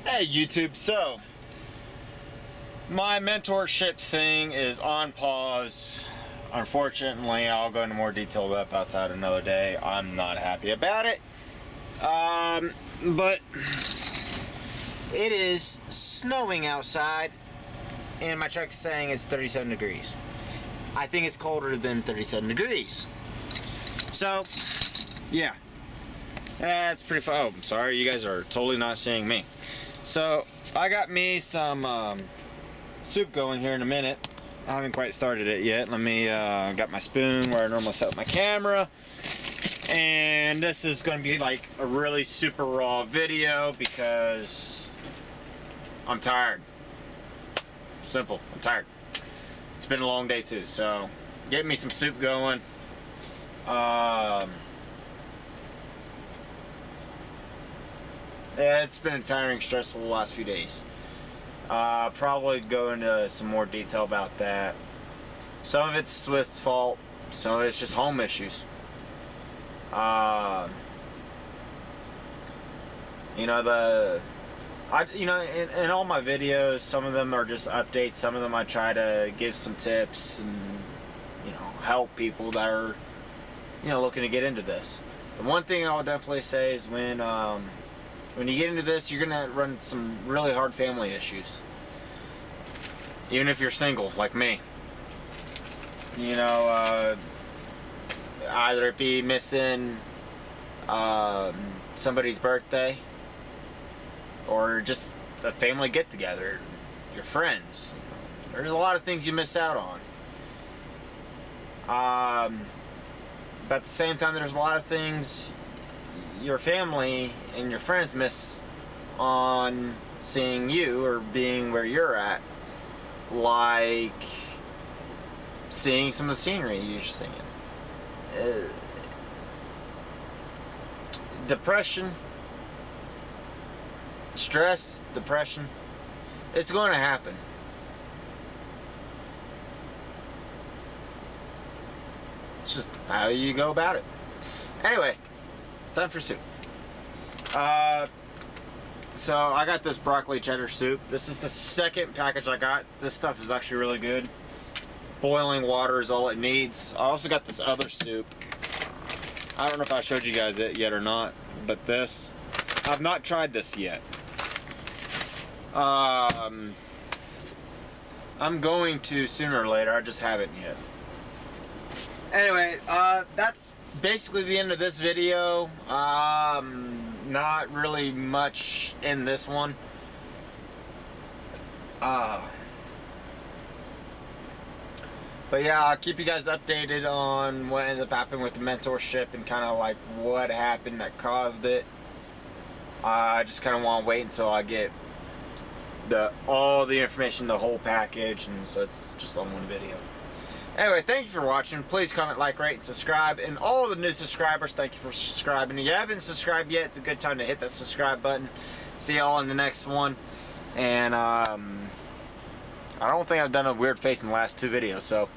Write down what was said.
Hey YouTube, so my mentorship thing is on pause. Unfortunately, I'll go into more detail about that another day. I'm not happy about it. But it is snowing outside and my truck's saying it's 37 degrees. I think it's colder than 37 degrees. So, yeah. That's pretty fun. Oh, I'm sorry, you guys are totally not seeing me. So, I got me some soup going here in a minute. I haven't quite started it yet. Let me, got my spoon where I normally set up my camera. And this is going to be like a really super raw video because I'm tired. Simple, I'm tired. It's been a long day too, so get me some soup going. Yeah, it's been a tiring, stressful the last few days. Probably go into some more detail about that. Some of it's Swift's fault, some of it's just home issues. You know, in all my videos, some of them are just updates, some of them I try to give some tips and, you know, help people that are, you know, looking to get into this. The one thing I would definitely say is when you get into this, you're gonna run some really hard family issues. Even if you're single, like me. You know, either it be missing somebody's birthday, or just a family get-together, your friends. There's a lot of things you miss out on. But at the same time, there's a lot of things your family and your friends miss on seeing you or being where you're at. Like seeing some of the scenery you're seeing. Depression, stress, depression, it's going to happen. It's just how you go about it. Anyway, time for soup. So I got this broccoli cheddar soup. This is the second package I got. This stuff is actually really good. Boiling water is all it needs. I also got this other soup. I don't know if I showed you guys it yet or not, but this, I've not tried this yet. I'm going to sooner or later, I just haven't yet. Anyway, that's basically the end of this video. Not really much in this one. But yeah, I'll keep you guys updated on what ended up happening with the mentorship and kind of like what happened that caused it. I just kind of want to wait until I get all the information, the whole package, and so it's just on one video. Anyway, thank you for watching. Please comment, like, rate, and subscribe. And all the new subscribers, thank you for subscribing. If you haven't subscribed yet, it's a good time to hit that subscribe button. See y'all in the next one. And I don't think I've done a weird face in the last two videos, so